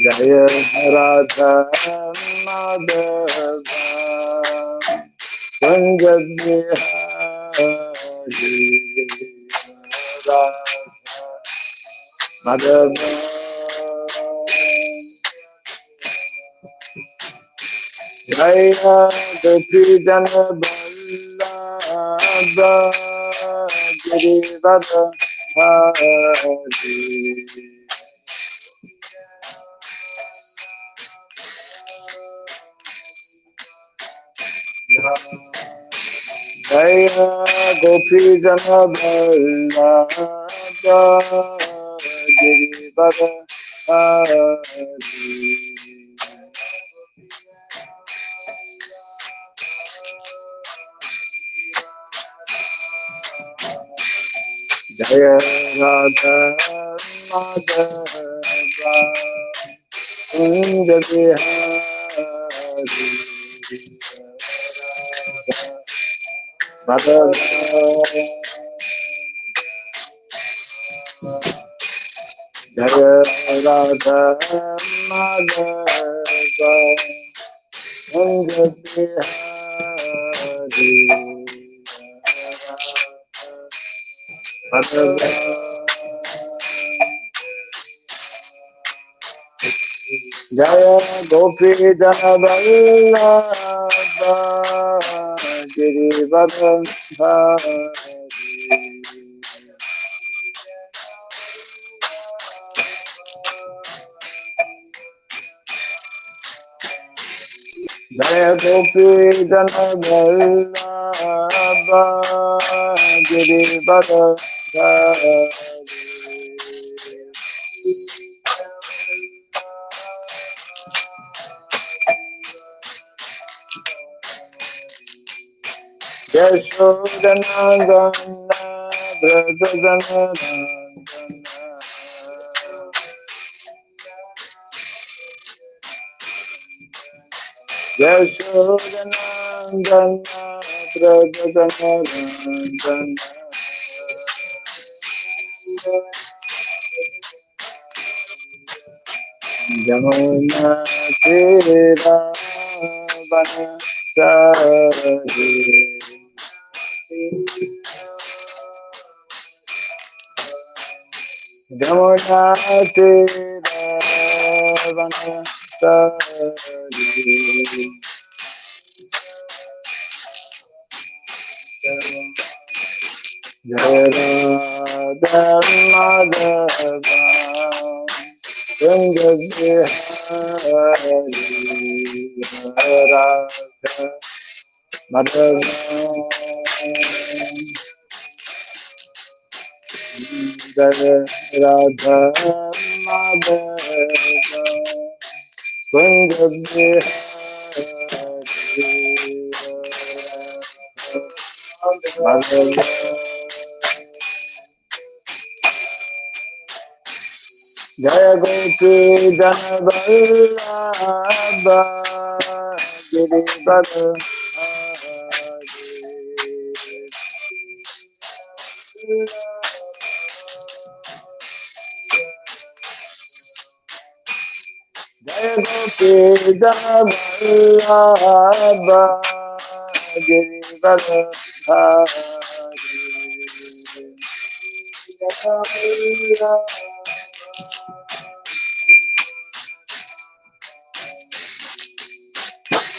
Jaya Radha Madhava Kunja Bihari Radha Madhava Jaya Gopi Jana Vallabha Girivara Hari Jaya Gopi Jana Vallabha Girivara Hari Jaya Radha Madhava Kunja Bihari Madhava Jaya Radha Madhava Kunja Bihari Madhava Jaya Gopi Jana Vallabha Girivara Hari Jaya Gopi Jana Vallabha Girivara Hari Yashodanandana Brajajanandana Yashodanandana Brajajanandana Jamuna Tira Vanasari Jamuna Tira Vanasari Jaya Radha Madhava Kunja Bihari Radha Madhava Jaya Radha Madhava Kunja Bihari Madhava Jaya Gopi Jana Vallabha Girivara Jaya Gopi Jana Vallabha Girivara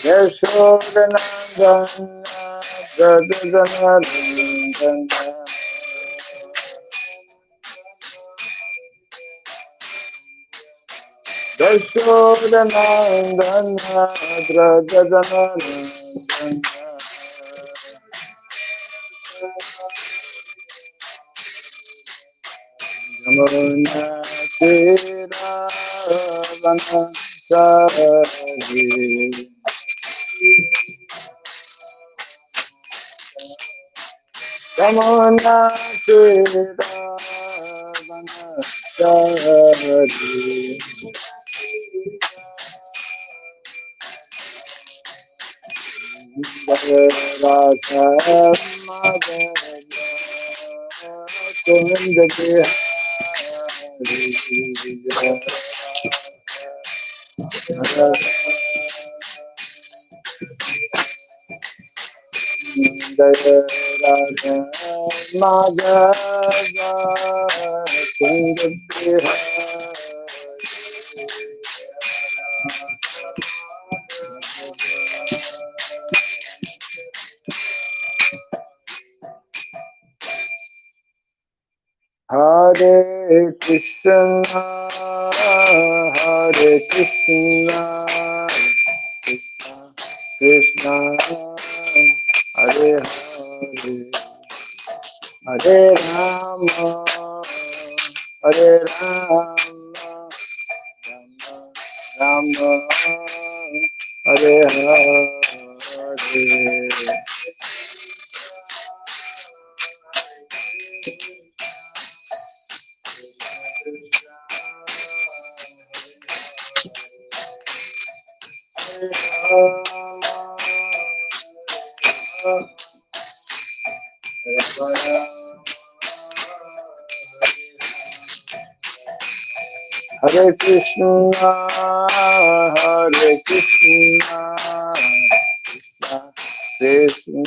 Yashodanandana Brajajanandana Yashodanandana Brajajanandana Jamuna Tira Vanasari Jamuna Tira Vanasari Radha Madhava Kund Bihari Jaya Radha Madhava Kund Hare Krishna, Hare Krishna, Krishna, Hare Hare, Hare Rama, Hare Rama, Rama, Hare Hare. Hare Krishna, Hare Krishna, Krishna,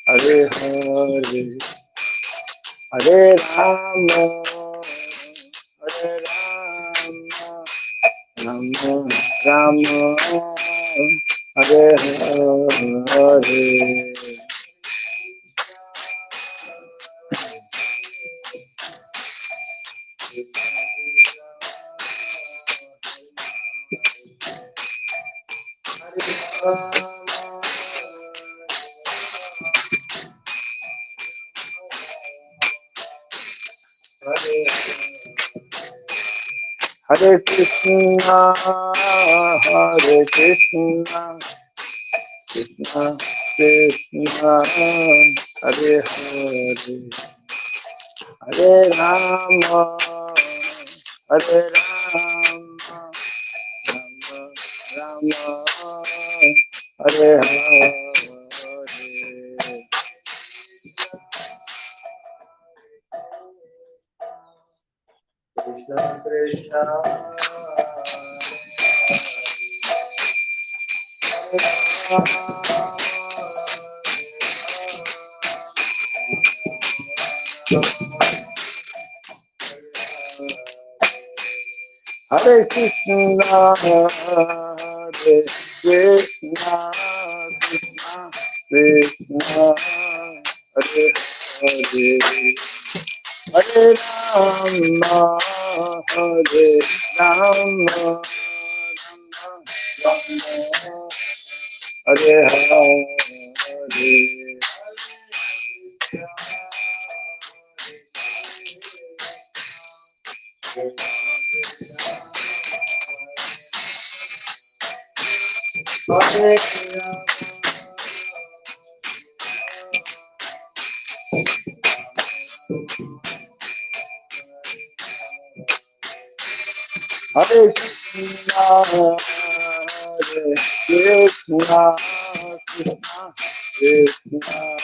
Hare Hare, Hare Rama, Hare Rama, Rama Rama, Hare Hare. Hare Krishna, Hare Krishna, Krishna Krishna, Hare Hare, Hare Rama, Hare Rama, Rama Rama, Hare Hare. Krishna Krishna, Hare Krishna, Hare Krishna, Krishna Krishna, Hare Hare, Hare Rama, Hare Rama, Rama Hare Hare. Hare Hare Krishna, Hare Krishna, Krishna Krishna,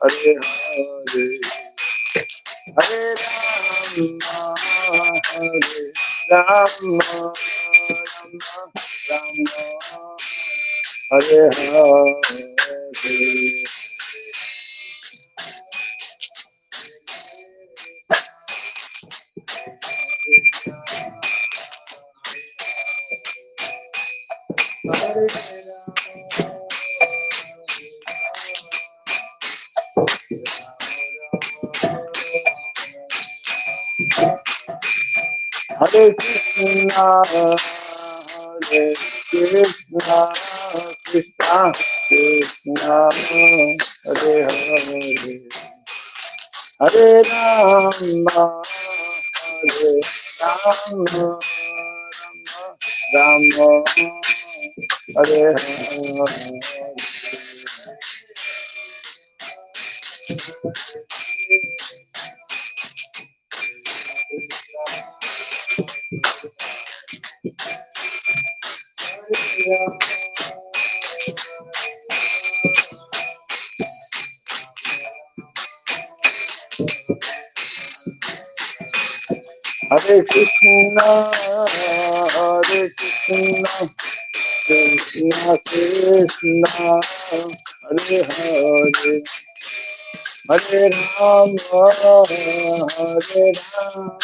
Hare Hare, Hare Rama, Hare Rama, Rama Hare Hare. Hare Krishna, Hare Krishna, Krishna Krishna, Hare Hare, Hare Rama, Hare Rama, Rama Hare Hare. Hare Krishna, Hare Krishna, Krishna Krishna, Hare Hare, Hare Rama, Hare Rama, Hare Hare.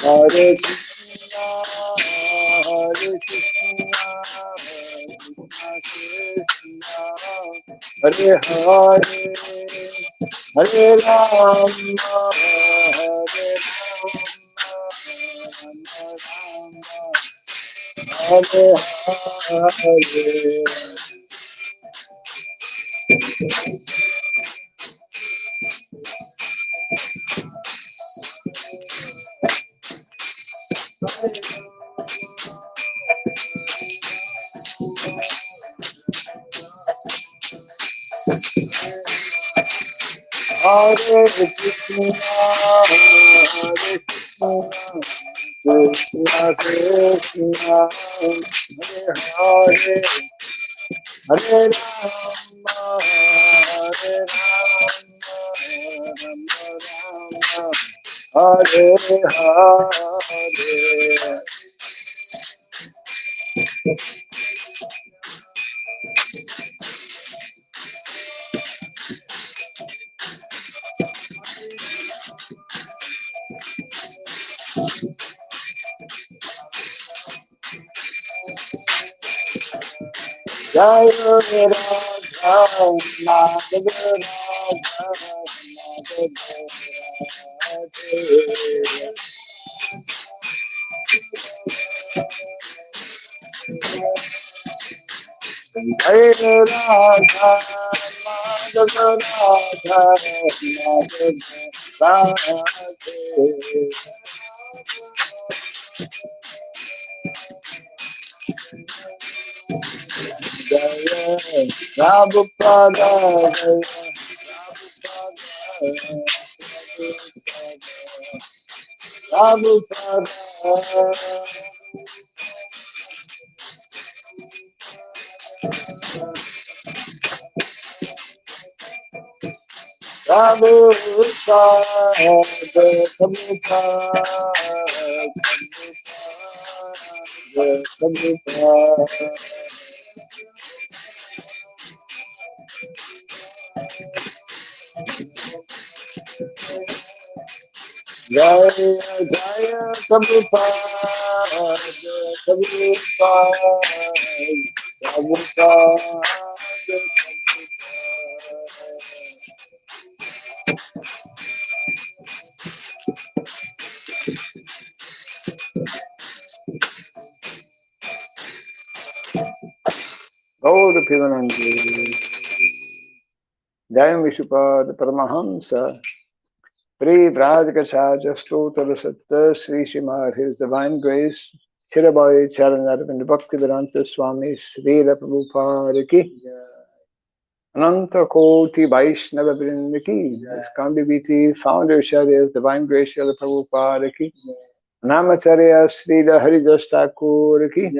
Hare Krishna, Hare Krishna, Krishna Krishna, Hare Hare, Hare Rama, Hare Rama, Hare Hare. Hare Krishna, Hare Krishna, Krishna Krishna, Hare Hare, Hare Rama, Hare Rama, Hare Hare. Jai Radha Madhava Radha Jai Radha Madhava Radha Jaya Prabhupada Jaya Prabhupada Prabhupada Prabhupada Jaya Jaya Prabhupada Prabhupada Prabhupada Gaura Pivanandi Jaya Vishupad Paramahamsa Pri Pradika Saja Stotra Satta Sri Shimar His Divine Grace Chirabai Charanaravind Bhaktivedanta Swami Sri Prabhupada Ki Ananta Koti Vaishnava Vrinda Ki Skandiviti Founder Sharya Divine Grace Srila Prabhupada Ki Namacharya Srila Haridas Thakur Ki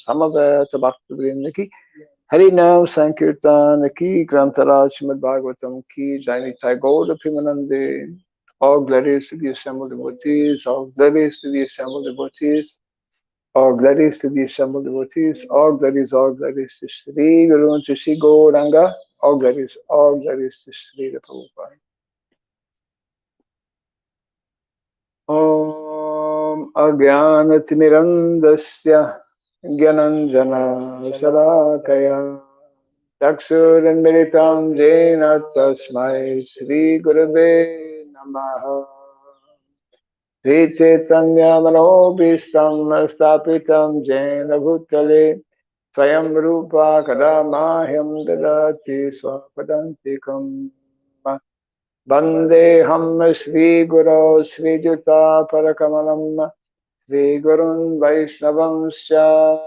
Samaveta Bhakti Vrinda Ki Hari Nam Sankirtan Ki Grantaraj Srimad Bhagavatam Ki Jainitai Gauda Pimanande. All glories to the assembled devotees, all glories to the assembled devotees, all glories to the assembled devotees, all glories to Sri Guru and to Sri Gauranga, all glories to Sri Prabhupada. Om Agyanatimirandasya Gyananjana Salakaya Chaksuranmiritam Jena Tasmai Sri Gurave Namaha Sri Chaitanya Manobhistam Stapitam Jena Bhutale Swayam Rupa Kadamahyam Dadati Swapadantikam Vandeham Sri Guru Sri Juta Parakamalam Shri Gurun Vaishnavamsya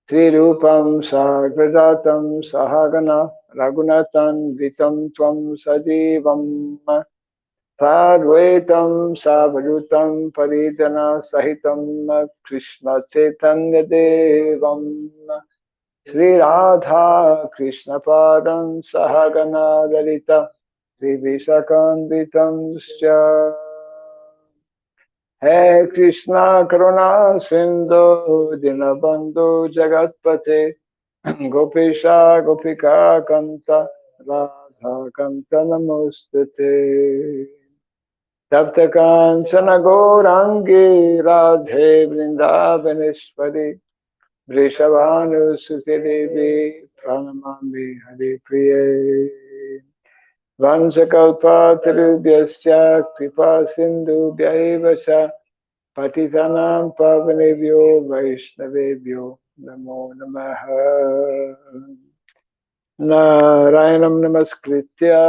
Sri Rupam Sagrajatam Sahagana Raghunathan Vitam Tvam Sajivam Sadvaitam Savadutam Parijana Sahitam Krishna Chaitanya Devam Sri Radha Krishna Padam Sahagana Dalita Sri Vishakanditam Sya He Krishna Karuna Sindhu Dinabandhu Jagatpate Gopesha Gopika Kanta Radha Kanta Namostate Tapta Kanchana Gaurangi Radhe Vrindavaneshwari Vrishabhanu Suti Devi Pranamami Hari Priye Vansakalpa Tarubhyasya Kripa Sindhu Bhyaivasya Patitanam Pavanebhyo Vaishnavebhyo Namo Namaha Narayanam Namaskritya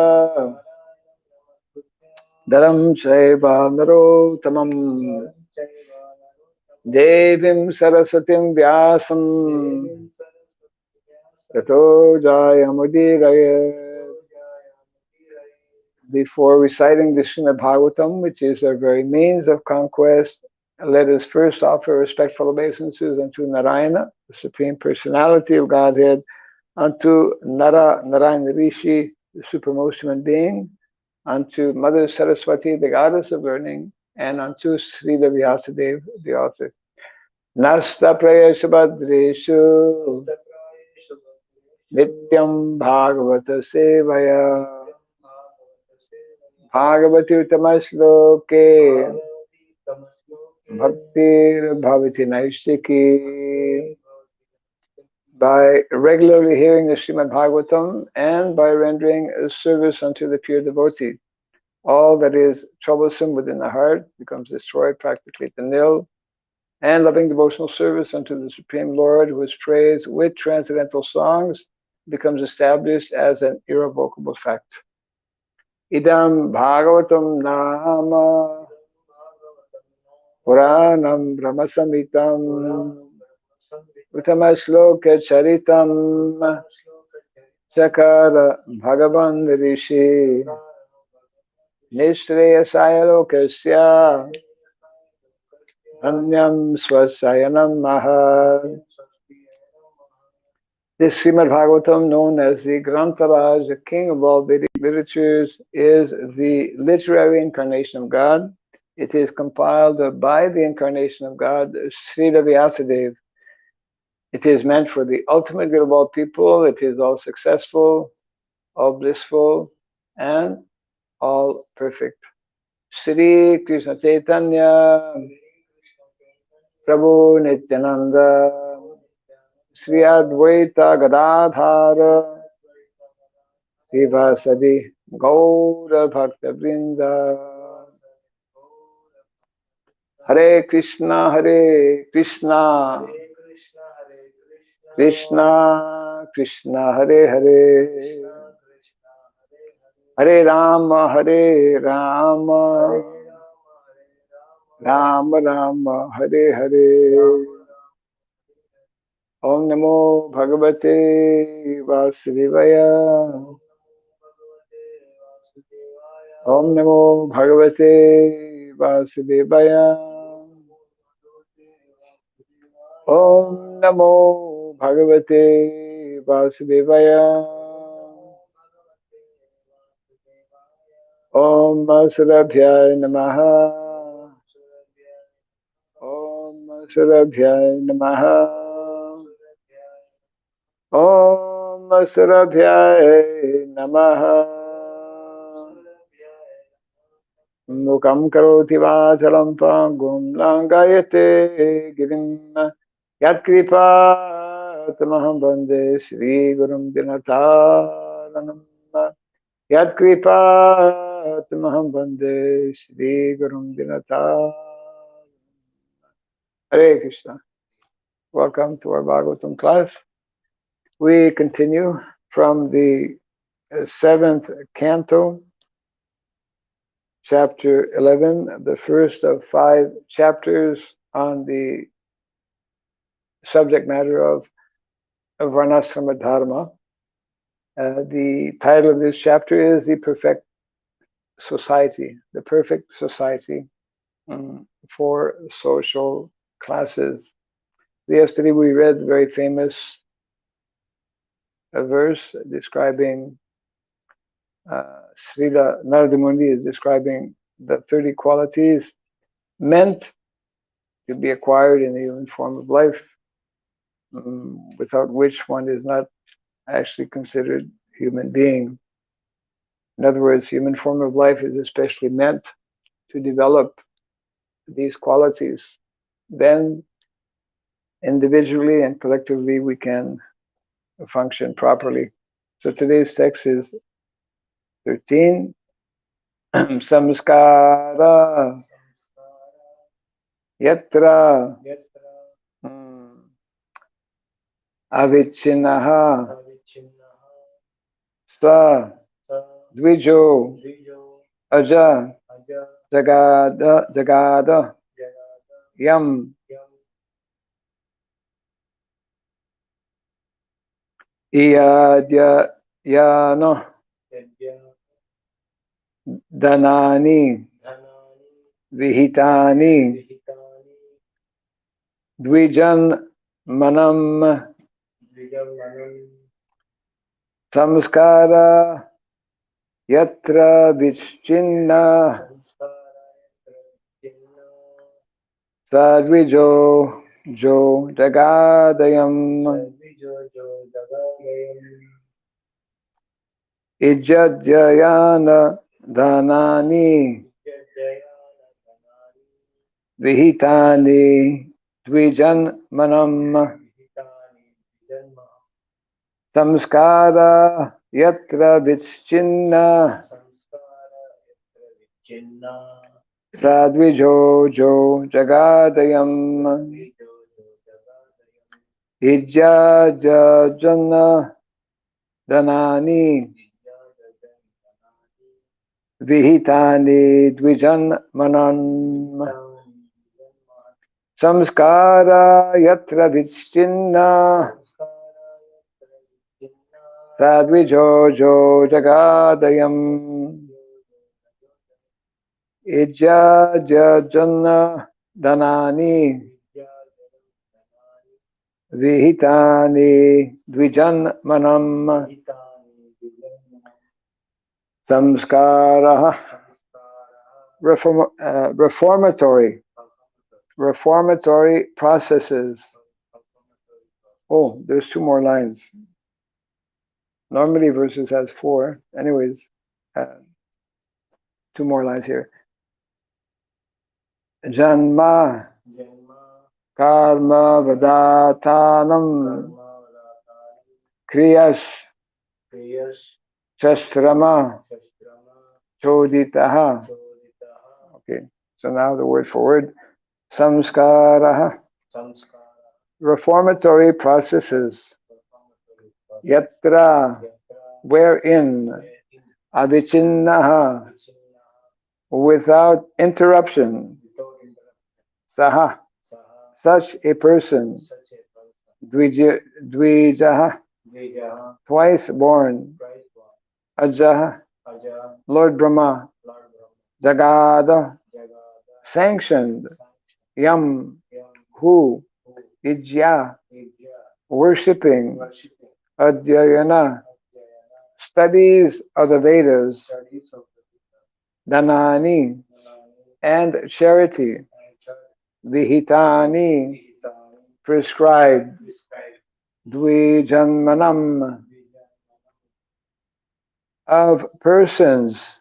Dharam Chaiva Narotamam Devim Saraswatim Vyasam Tato Jayamudiraya. Before reciting the Srimad Bhagavatam, which is our very means of conquest, let us first offer respectful obeisances unto Narayana, the Supreme Personality of Godhead, unto Narayana Rishi, the Supremost Human Being, unto Mother Saraswati, the Goddess of Learning, and unto Sridham Vyasadeva, the author. Nasta Prayashabhadreshu Nityam Bhagavata Sevaya Bhagavati Uttamasloke Bhaktir Bhavati Naistiki. By regularly hearing the Srimad Bhagavatam and by rendering a service unto the pure devotee, all that is troublesome within the heart becomes destroyed practically to nil, and loving devotional service unto the Supreme Lord, who is praised with transcendental songs, becomes established as an irrevocable fact. Idam Bhagavatam Nama Puranam Brahmasamitam Uttama-shloka Charitam Sakara Bhagavan Rishi Nishreyasaya Lokasya Anyam Swasayanam Maha. This Srimad Bhagavatam, known as the Grantaraj, the king of all Vedic literatures, is the literary incarnation of God. It is compiled by the incarnation of God, Sridham Vyasadeva. It is meant for the ultimate good of all people. It is all successful, all blissful, and all perfect. Sri Krishna Chaitanya Prabhu Nityananda Sri Advaita Gadadhara Srivasadi Gaura Bhakta Vrinda. Hare Krishna Krishna Krishna Hare Hare Hare Rama Rama Rama Hare Hare. Om Namo Bhagavate Vasudevaya. Om Namo Bhagavate Vasudevaya. Om Namo Bhagavate Vasudevaya. Om Surabhyaya Namaha. Om Surabhyaya Namaha. Om Surabhyaya Namaha. Mukam karoti vachalam pangum langayate girim yat kripa tamaham bande Shri Gurum Dinataranam. Yat kripa tamaham bande Shri Gurum Dinataranam. Hare Krishna. Welcome to our Bhagavatam class. We continue from the 7th canto, chapter 11, the first of 5 chapters on the subject matter of Varnasrama Dharma. The title of this chapter is The Perfect Society, the perfect society for social classes. Yesterday we read the very famous verse describing Srila Narada Muni is describing the 30 qualities meant to be acquired in the human form of life, without which one is not actually considered human being. In other words, human form of life is especially meant to develop these qualities. Then individually and collectively we can function properly. So today's text is 13. Samskara yatra avichinaha sa dvijo aja jagada yam iyadya yano danani vihitani dvijan manam samskara yatra vichchinna sadvijo jo jagadayam ijjayana dhanani vihitani dvijan manam samskara yatra vichchinna sadvijo jo jagadayam ijjayana dhanani vihitani dvijan manam samskara yatra vichchinna sadvijo jo jagadayam ijjayana dhanani vihitani dvijan manam samskara reformatory processes. Oh, there's 2 more lines. Normally verses has 4. Anyways, 2 more lines here. Janma karma vadatanam kriyas shastrama choditaha. Okay, so now the word for word. Samskaraha, reformatory processes. Yatra, wherein. Avichinnaha, without interruption. Saha, such a person. Dvijaha, twice born. Ajaha, Lord Brahma. Jagada, sanctioned. Yam, who. Ijya, worshipping. Adhyayana, studies of the Vedas. Dhanani, and charity. Vihitani, prescribed. Dvijanmanam, of persons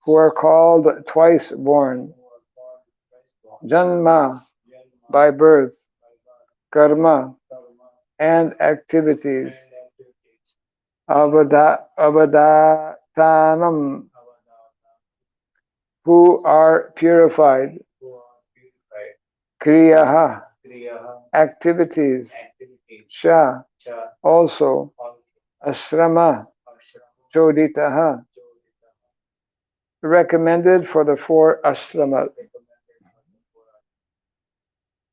who are called twice born. Janma, by birth. Karma, and activities. Avadatanam, who are purified. Kriyaha, activities. Sha, also. Asrama, choditaha, recommended for the 4 ashramas.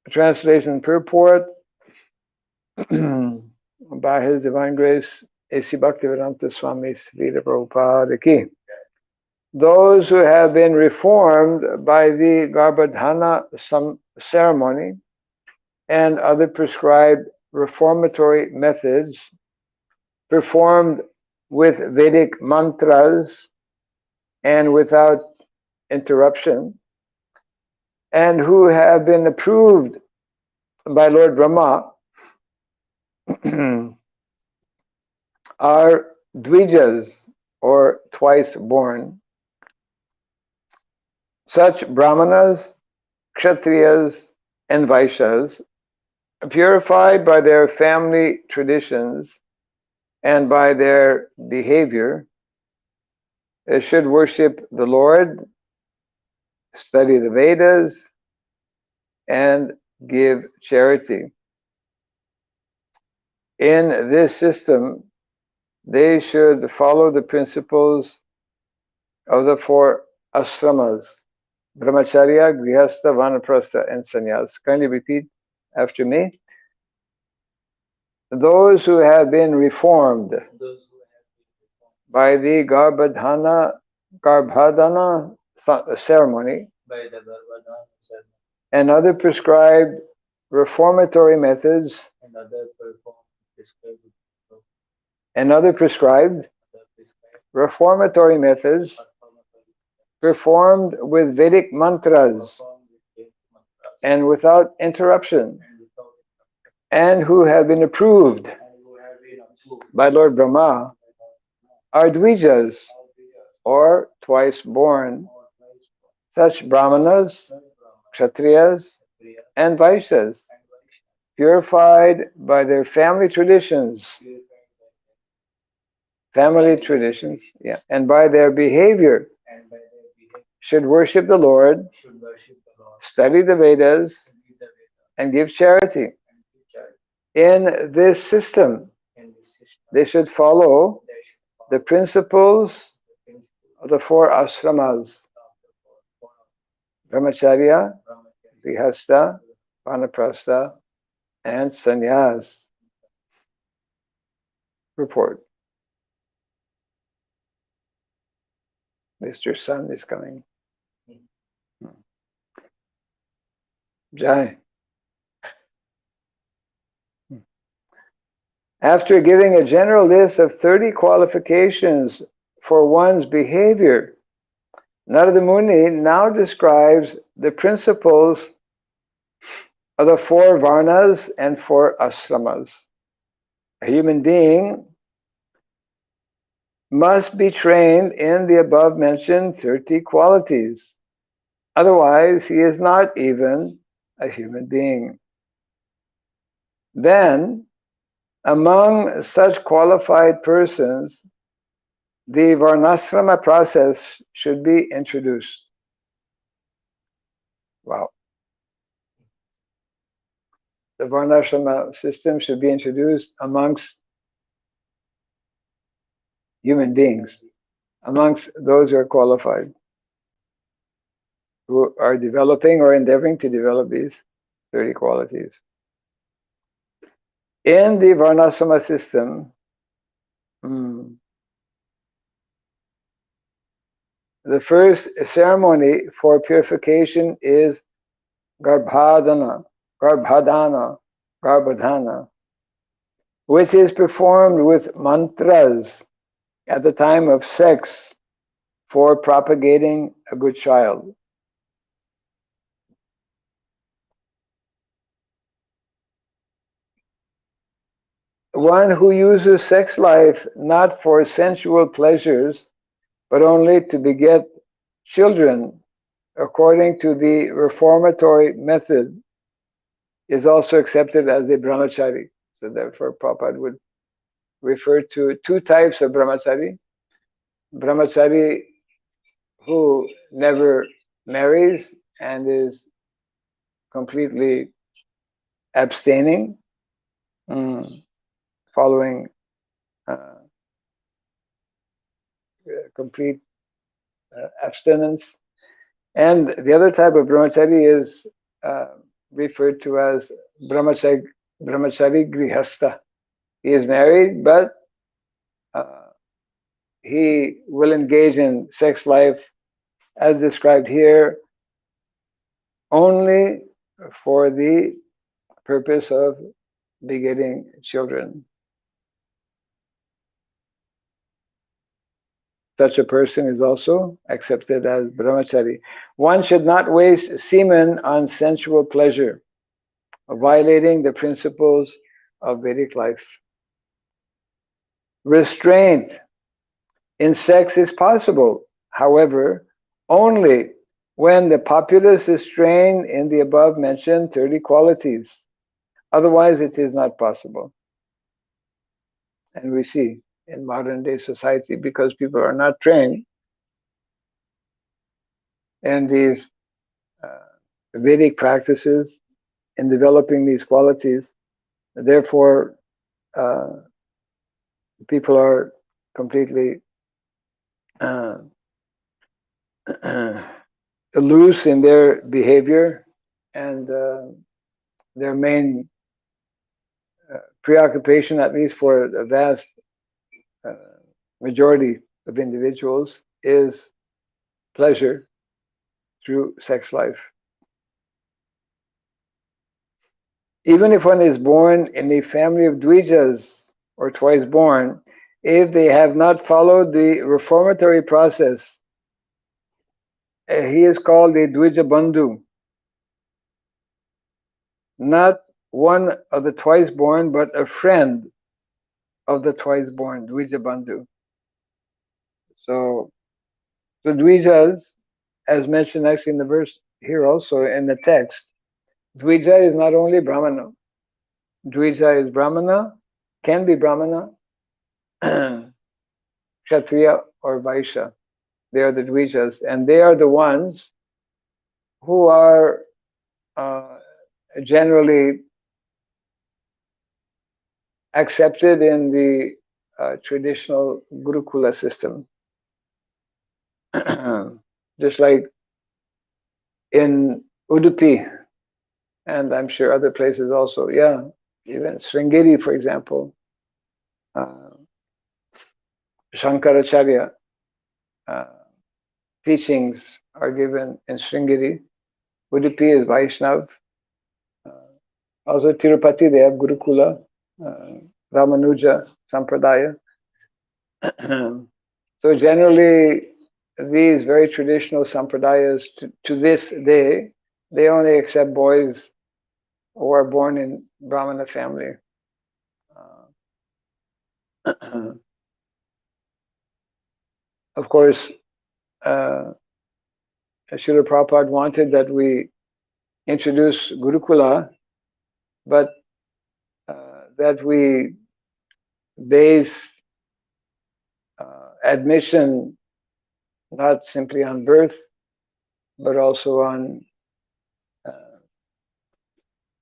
Translation and purport by His Divine Grace A.C. Bhaktivedanta Swami Sridham Prabhupada Ki. Those who have been reformed by the Garbhadhana ceremony and other prescribed reformatory methods performed with Vedic mantras and without interruption, and who have been approved by Lord Brahma are dvijas, or twice born. Such brahmanas, kshatriyas, and vaishyas, purified by their family traditions and by their behavior, should worship the Lord, study the Vedas, and give charity. In this system, they should follow the principles of the 4 ashramas: brahmacharya, grihastha, vanaprastha, and sannyas. Kindly repeat after me. Those who have been reformed by the Garbhadhana ceremony and other prescribed reformatory methods performed with Vedic mantras and without interruption, and who have been approved by Lord Brahma, are dvijas, or twice born. Such brahmanas, kshatriyas, and vaishyas, purified by their family traditions, and by their behavior, should worship the Lord, study the Vedas, and give charity. In this system, they should follow the principles of the 4 ashramas: brahmacharya, grihastha, vanaprastha, and sannyas. Report. Mr. Sun is coming. Jai. After giving a general list of 30 qualifications for one's behavior, Narada Muni now describes the principles of the 4 varnas and 4 ashramas. A human being must be trained in the above mentioned 30 qualities. Otherwise, he is not even a human being. Then, among such qualified persons, the Varnasrama process should be introduced. Wow. The Varnasrama system should be introduced amongst human beings, amongst those who are qualified, who are developing or endeavoring to develop these 30 qualities. In the Varnasrama system, the first ceremony for purification is Garbhadhana, which is performed with mantras at the time of sex for propagating a good child. One who uses sex life not for sensual pleasures, but only to beget children according to the reformatory method, is also accepted as a brahmachari. So therefore Prabhupada would refer to 2 types of brahmachari. Brahmachari who never marries and is completely abstaining, following complete abstinence. And the other type of brahmachari is referred to as brahmachari grihastha. He is married, but he will engage in sex life as described here only for the purpose of begetting children. Such a person is also accepted as brahmachari. One should not waste semen on sensual pleasure, violating the principles of Vedic life. Restraint in sex is possible, however, only when the populace is trained in the above mentioned 30 qualities. Otherwise, it is not possible. And we see in modern day society, because people are not trained in these Vedic practices, in developing these qualities, therefore, people are completely loose in their behavior, and their main preoccupation, at least for a vast majority of individuals, is pleasure through sex life. Even if one is born in a family of Dvijas, or twice born, if they have not followed the reformatory process, he is called a Dvija Bandhu. Not one of the twice born, but a friend of the twice born, Dvija Bandhu. So the Dvijas, as mentioned actually in the verse here also in the text, Dvija is not only Brahmana. Dvija is Brahmana, can be Brahmana, Kshatriya or Vaishya. They are the Dvijas, and they are the ones who are generally accepted in the traditional Gurukula system. Just like in Udupi, and I'm sure other places also, yeah, even Sringeri, for example, Shankaracharya teachings are given in Sringeri. Udupi is Vaishnav. Also Tirupati, they have Gurukula, Ramanuja Sampradaya. So generally, these very traditional sampradayas to this day, they only accept boys who are born in Brahmana family. Of course, Srila Prabhupada wanted that we introduce Gurukula, but that we base admission not simply on birth, but also on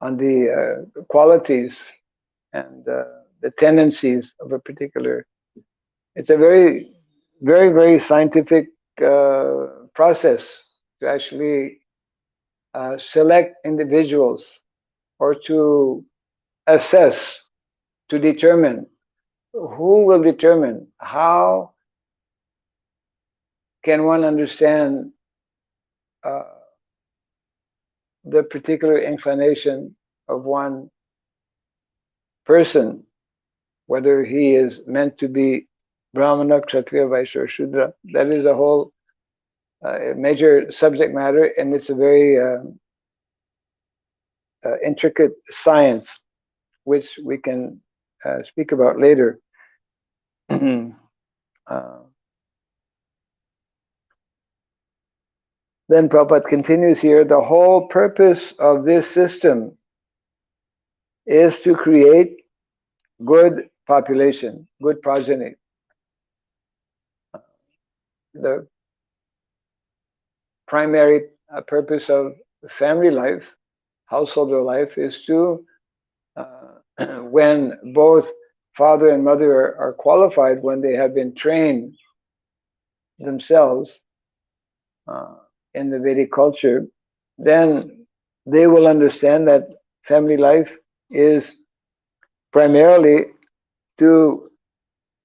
the qualities and the tendencies of a particular. It's a very, very, very scientific process to actually select individuals, or to assess, to determine. Who will determine? How can one understand the particular inclination of one person, whether he is meant to be Brahmana, Kshatriya, Vaishya, or Shudra? That is a whole major subject matter, and it's a very intricate science, which we can speak about later. Then Prabhupada continues here, the whole purpose of this system is to create good population, good progeny. The primary purpose of family life, householder life, is to, when both father and mother are qualified, when they have been trained themselves, in the Vedic culture, then they will understand that family life is primarily to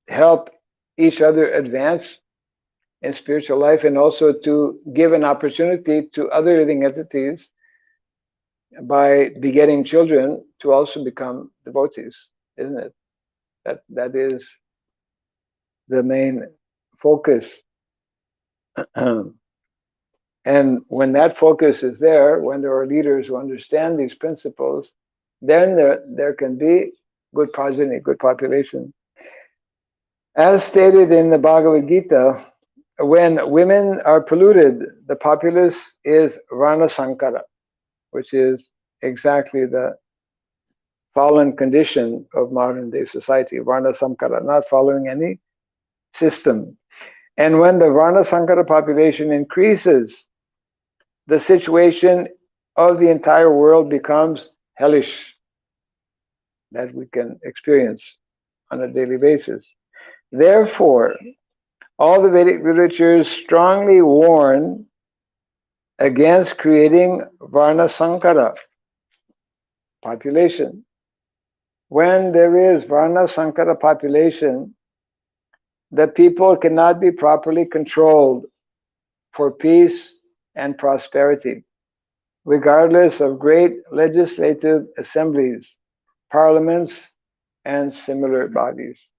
help each other advance in spiritual life, and also to give an opportunity to other living entities by begetting children to also become devotees, isn't it? That is the main focus. And when that focus is there, when there are leaders who understand these principles, then there can be good progeny, good population. As stated in the Bhagavad Gita, when women are polluted, the populace is Varnasankara, which is exactly the fallen condition of modern day society, Varnasankara, not following any system. And when the Varnasankara population increases, the situation of the entire world becomes hellish, that we can experience on a daily basis. Therefore, all the Vedic literatures strongly warn against creating Varnasankara population. When there is Varnasankara population, the people cannot be properly controlled for peace and prosperity, regardless of great legislative assemblies, parliaments, and similar bodies.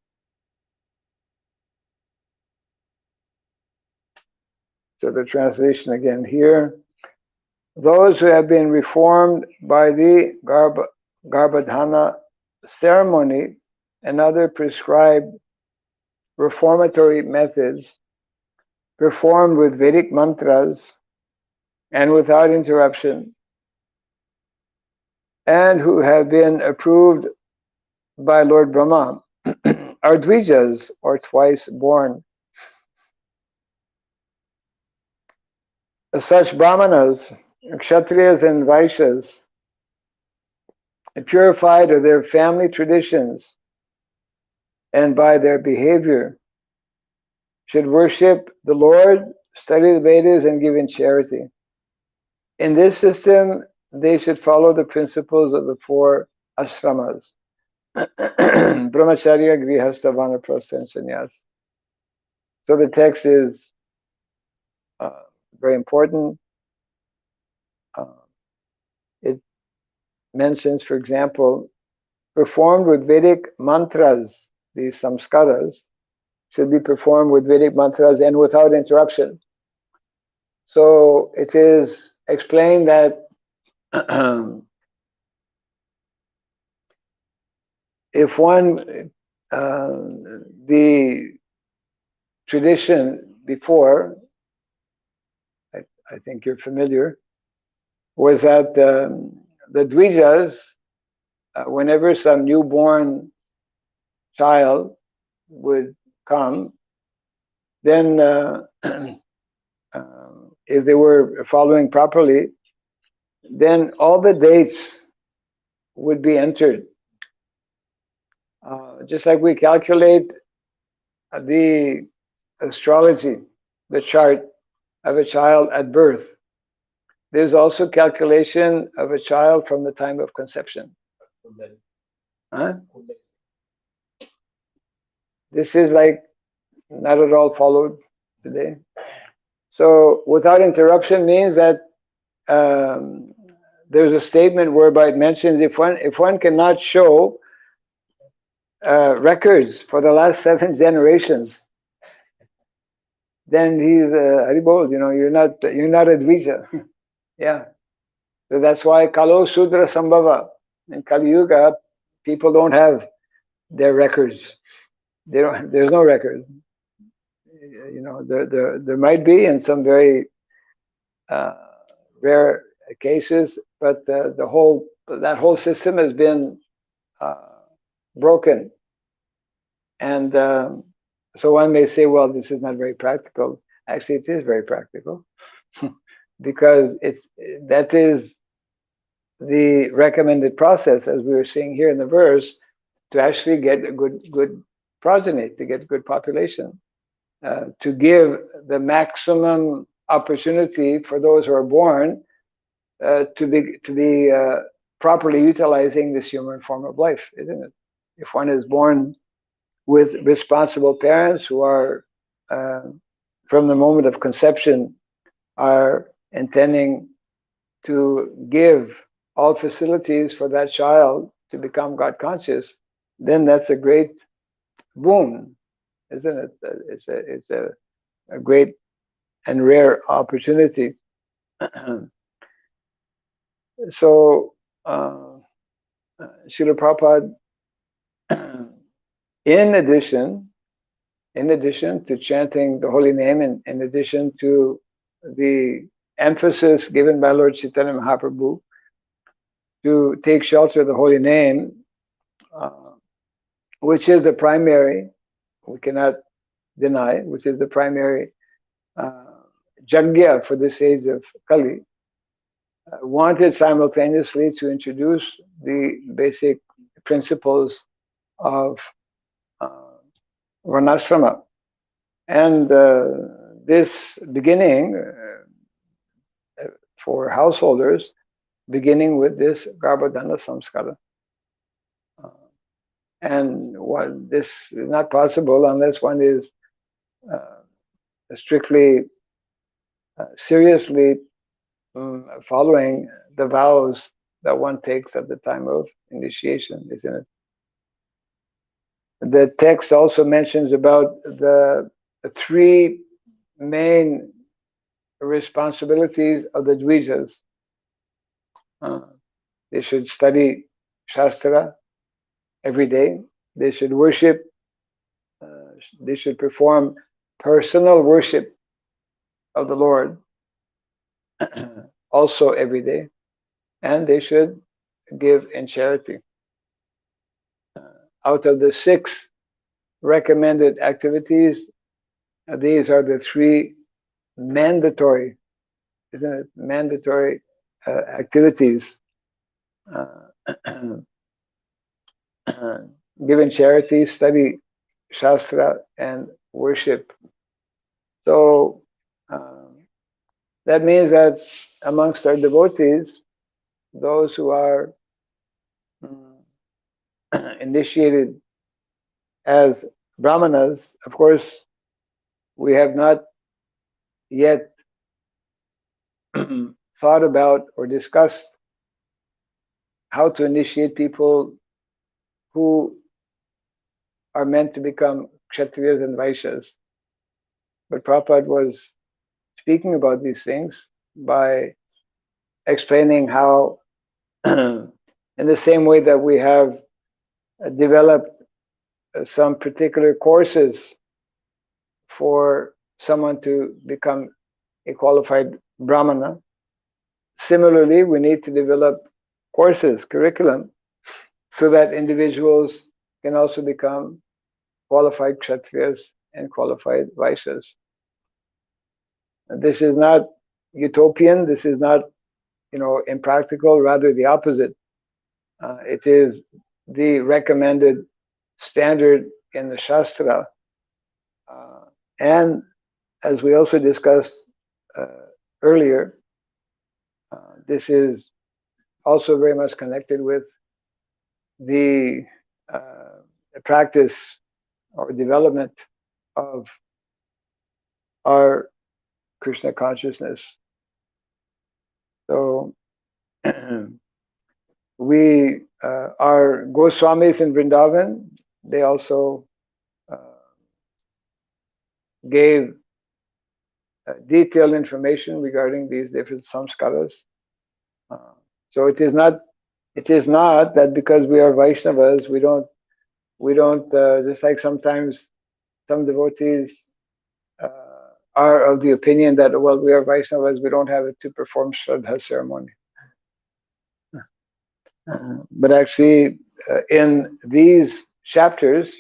So the translation again here. Those who have been reformed by the Garbhadhana ceremony and other prescribed reformatory methods performed with Vedic mantras and without interruption, and who have been approved by Lord Brahma, are Dvijas, or twice born. Such Brahmanas, Kshatriyas, and Vaishyas, purified of their family traditions and by their behavior, should worship the Lord, study the Vedas, and give in charity. In this system, they should follow the principles of the 4 ashramas: Brahmacharya, Grihastha, Vanaprastha, and Sannyas. So the text is very important. It mentions, for example, performed with Vedic mantras. These samskaras should be performed with Vedic mantras and without interruption. So it is explained that if one, the tradition before, I think you're familiar, was that the Dvijas, whenever some newborn child would come, then if they were following properly, then all the dates would be entered. Just like we calculate the astrology, the chart of a child at birth, there's also calculation of a child from the time of conception. Huh? This is like not at all followed today. So without interruption means that there's a statement whereby it mentions if one cannot show records for the last 7 generations, then he's Haribol, you're not a Dvija. Yeah. So that's why Kalo Sudra Sambhava. In Kali Yuga, people don't have their records. There's no records. There might be in some very rare cases, but that whole system has been broken. And so one may say, well, this is not very practical. Actually, it is very practical because that is the recommended process, as we were seeing here in the verse, to actually get a good progeny, to get good population, to give the maximum opportunity for those who are born to be properly utilizing this human form of life, isn't it? If one is born with responsible parents who are, from the moment of conception, are intending to give all facilities for that child to become God conscious, then that's a great boon, isn't it? It's a great and rare opportunity. So, Srila Prabhupada, in addition to chanting the holy name, and in addition to the emphasis given by Lord Chaitanya Mahaprabhu to take shelter of the holy name, which is the primary, we cannot deny, which is the primary jagya for this age of Kali, wanted simultaneously to introduce the basic principles of Varnasrama. And this beginning for householders, beginning with this Garbhadhana Samskara. And this is not possible unless one is strictly, seriously following the vows that one takes at the time of initiation, isn't it? The text also mentions about the three main responsibilities of the Dvijas. They should study Shastra every day. They should worship. They should perform personal worship of the Lord also every day. And they should give in charity. Out of the 6 recommended activities, these are the 3 mandatory, isn't it? Mandatory activities. Give in charity, study Shastra, and worship. So that means that amongst our devotees, those who are initiated as brahmanas, of course, we have not yet thought about or discussed how to initiate people who are meant to become Kshatriyas and Vaishyas. But Prabhupada was speaking about these things by explaining how, in the same way that we have developed some particular courses for someone to become a qualified brahmana, similarly, we need to develop courses, curriculum, so that individuals can also become qualified Kshatriyas and qualified Vaishyas. This is not utopian, this is not, impractical, rather the opposite. It is the recommended standard in the Shastra. And as we also discussed earlier, this is also very much connected with the practice or development of our Krishna consciousness. So we, our Goswamis in Vrindavan, they also gave detailed information regarding these different samskaras. So it is not that because we are Vaishnavas, we don't just like sometimes some devotees are of the opinion that, well, we are Vaishnavas, we don't have it to perform Shraddha ceremony. But actually, in these chapters,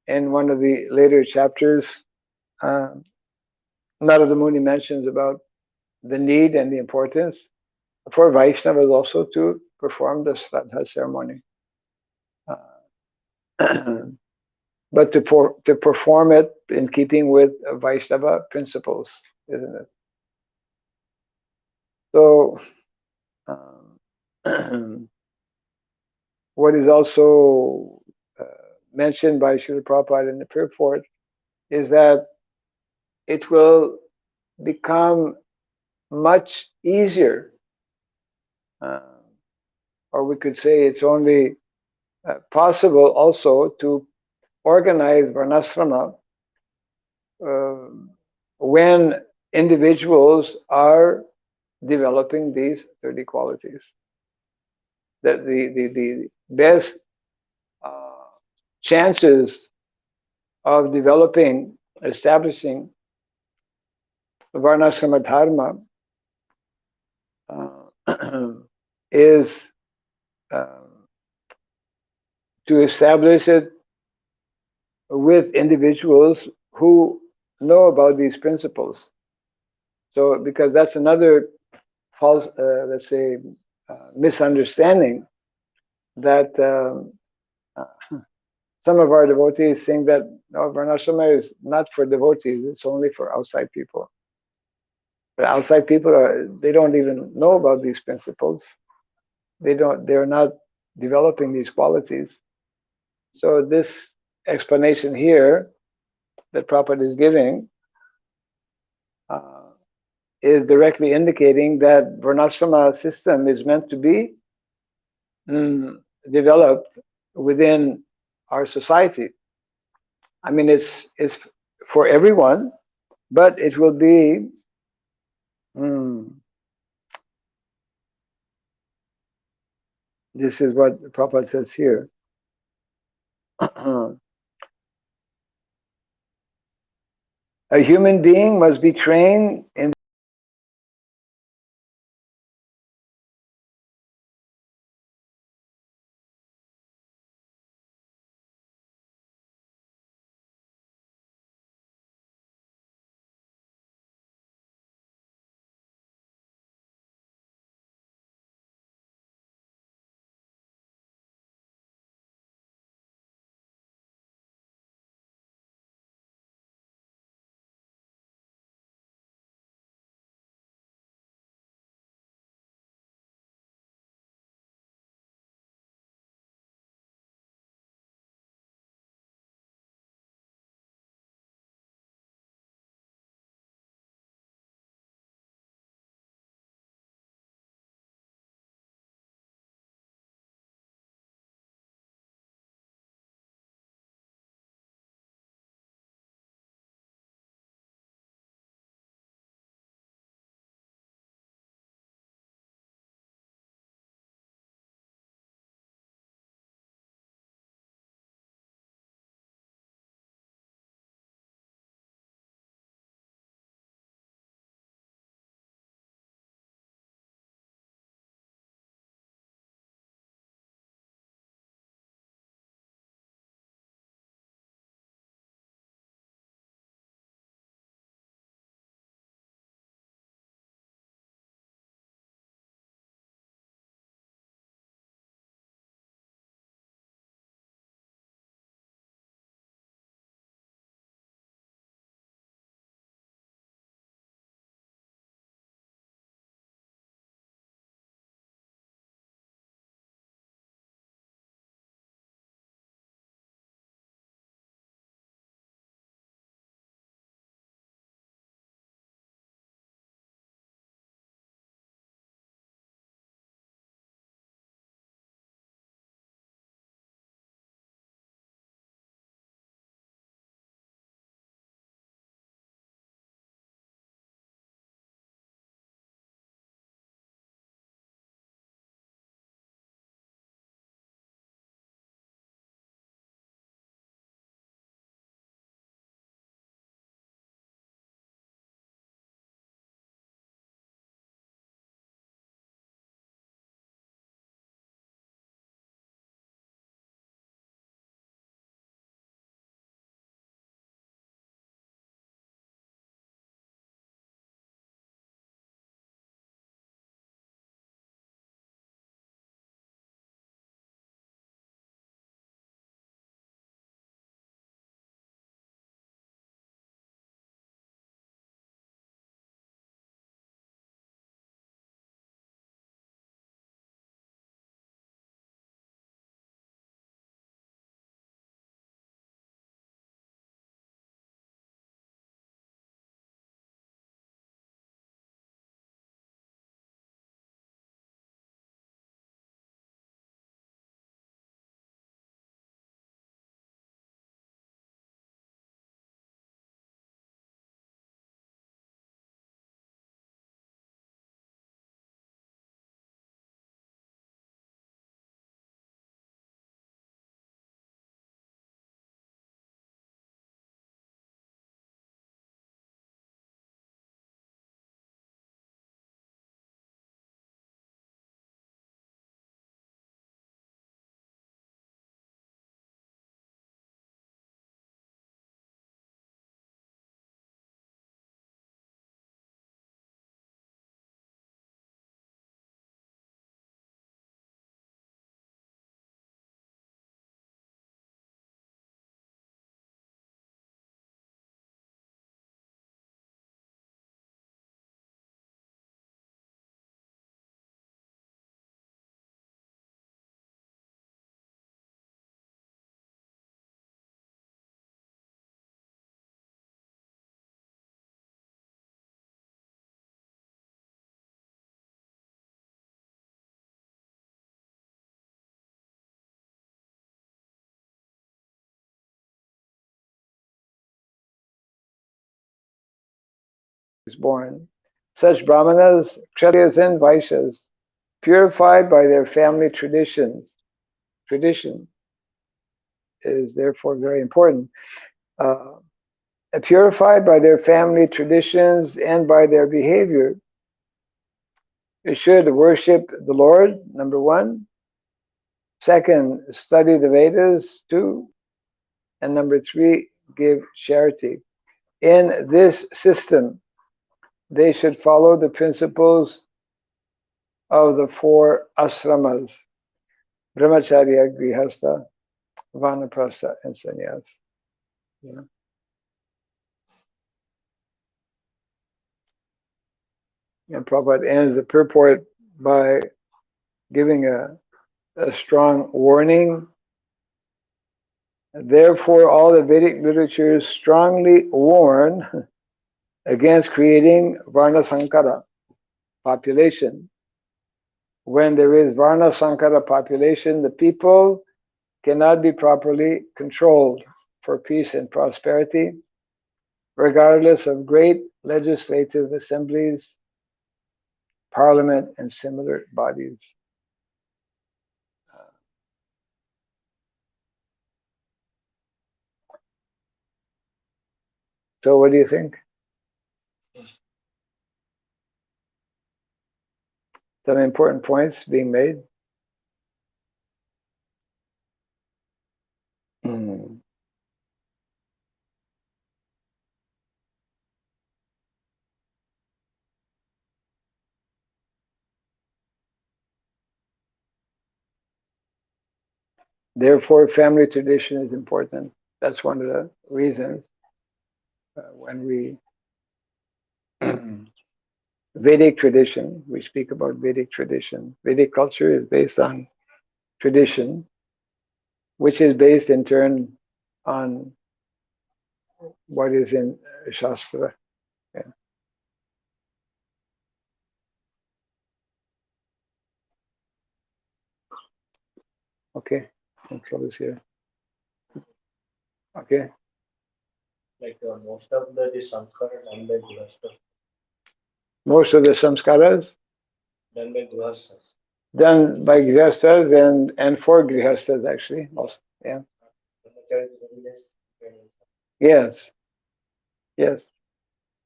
in one of the later chapters, Narada Muni mentions about the need and the importance for Vaishnavas also to perform the Shraddha ceremony. But to perform it in keeping with Vaishnava principles, isn't it? So, what is also mentioned by Srila Prabhupada in the purport is that it will become much easier, uh, or we could say it's only possible also to organize Varnasrama uh, when individuals are developing these 30 qualities. That the best uh, chances of developing, establishing Varnasrama Dharma is to establish it with individuals who know about these principles. So, because that's another false, let's say, misunderstanding that some of our devotees think that no, Varnasrama is not for devotees; it's only for outside people. But outside people they don't even know about these principles. They're not developing these qualities. So this explanation here that Prabhupada is giving uh, is directly indicating that Varnasrama system is meant to be developed within our society. I mean, it's for everyone, but it will be. This is what Prabhupada says here. A human being must be trained in born. Such brahmanas, kshatriyas and vaishyas, purified by their family traditions. Tradition is therefore very important. Purified by their family traditions and by their behavior, they should worship the Lord, number one. Second, study the Vedas, two. And number three, give charity. In this system, they should follow the principles of the 4 ashramas: brahmacharya, grihastha, vanaprastha, and sannyas. Yeah. And Prabhupada ends the purport by giving a strong warning. Therefore, all the Vedic literatures strongly warn against creating Varna Sankara population. When there is Varna Sankara population, the people cannot be properly controlled for peace and prosperity, regardless of great legislative assemblies, parliament, and similar bodies. So what do you think? Some important points being made. Therefore, family tradition is important. That's one of the reasons when we Vedic tradition, we speak about Vedic tradition. Vedic culture is based on tradition, which is based in turn on what is in Shastra. Yeah. Okay, no troubles here. Okay. Like most of the samskara done by grihasthas. Most of the samskaras Done by grihasthas. Done by grihasthas and for grihasthas actually also. Yeah. Yes. Yes.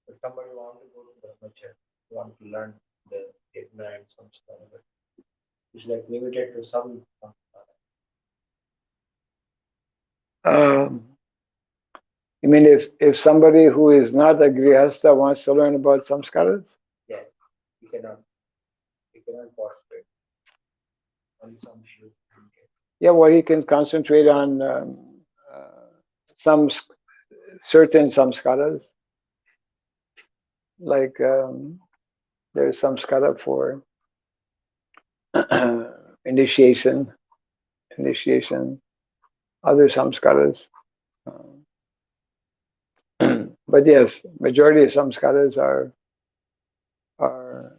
If somebody wants to go to brahmacharya, want to learn the yajna and samskara, but it's like limited to some samskara. You mean if somebody who is not a grihastha wants to learn about samskaras? Yes, you cannot participate on some shoot. Yeah, well, he can concentrate on some certain samskaras, like there's samskara for initiation, other samskaras. But yes, majority of samskaras are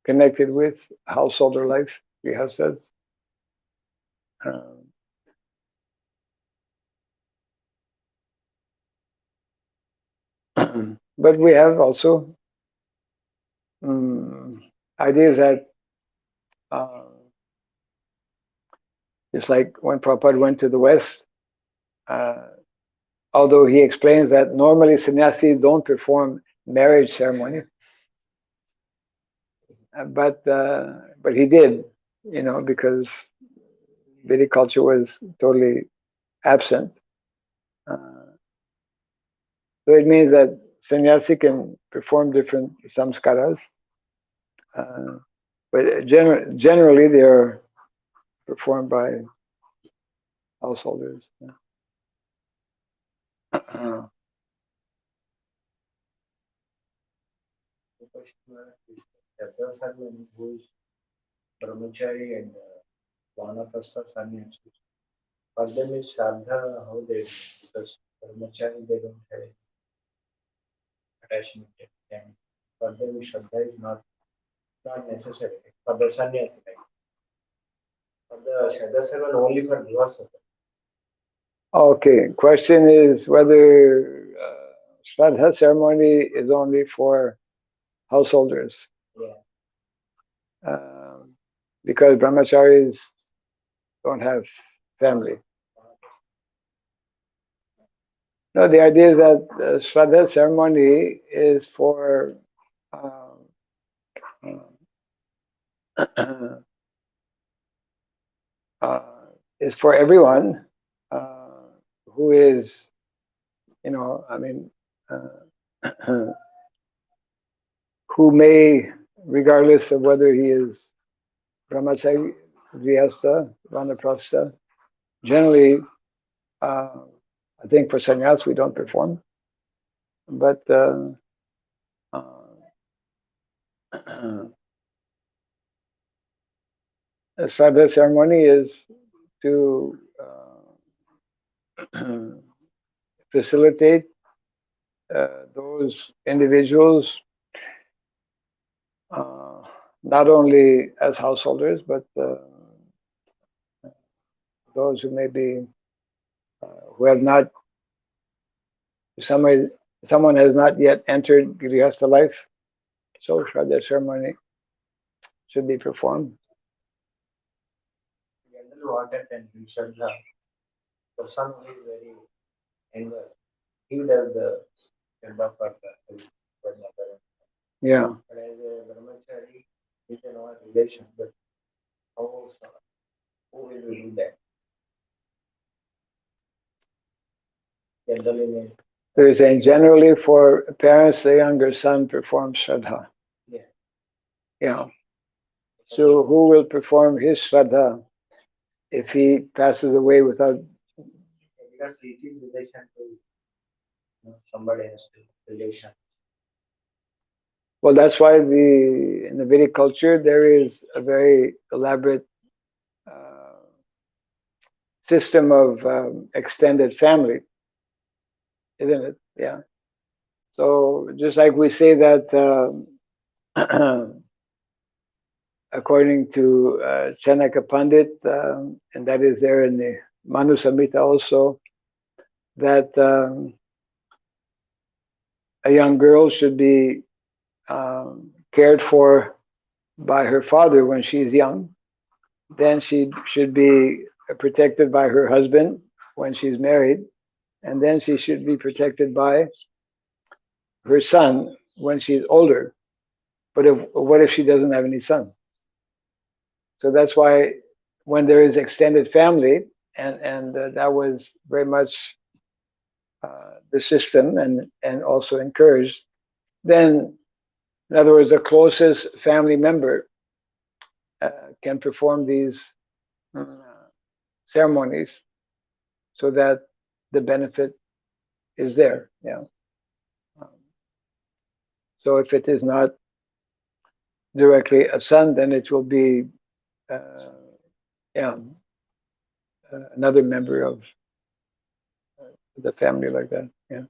connected with householder life, grihasthas. But we have also ideas that it's like when Prabhupada went to the West, although he explains that normally sannyasis don't perform marriage ceremony, but he did, because Vedic culture was totally absent. So it means that sannyasi can perform different samskaras, but generally they are performed by householders. The question is, who is brahmachari and vanaprastha sannyasi? For them is Shraddha, how they do, because brahmachari they don't have attachment. And for them Shraddha is not necessary. For the sannyasi, for the Shraddha servant only for grihastha. Okay, question is whether Shraddha ceremony is only for householders. Yeah. Because brahmacharis don't have family. No, the idea is that the Shraddha ceremony is for is for everyone who is, who may, regardless of whether he is brahmachari, grihastha, vanaprastha. Generally, I think for sannyas we don't perform, but the Shraddha ceremony is to facilitate those individuals not only as householders, but those who may be who have not, someone has not yet entered grihastha life, so Shraddha ceremony should be performed. Generally, what happens in Shraddha, the son who is very younger, he does the Shraddha for the mother. Yeah. But as a brahmachari, he can have relation, but how, who will do that? Generally, So you're saying generally for parents, the younger son performs Shraddha. yeah. Yeah. So who will perform his Shraddha if he passes away without? Because it is relation to somebody has to relation. Well, that's why in the Vedic culture there is a very elaborate system of extended family, isn't it? Yeah. So just like we say that according to Chanaka Pandit, and that is there in the Manu Samhita also, that a young girl should be cared for by her father when she's young. Then she should be protected by her husband when she's married. And then she should be protected by her son when she's older. But what if she doesn't have any son? So that's why when there is extended family, and that was very much the system and also encouraged, then in other words, the closest family member can perform these ceremonies so that the benefit is there. Yeah. So if it is not directly a son, then it will be another member of the family like that. Yeah.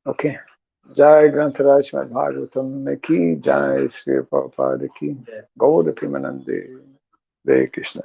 Okay. Jai Grantaraj Srimad Bhagavatam ki Jai Sri Prabhupada ki Gaur Premanande Hare Krishna.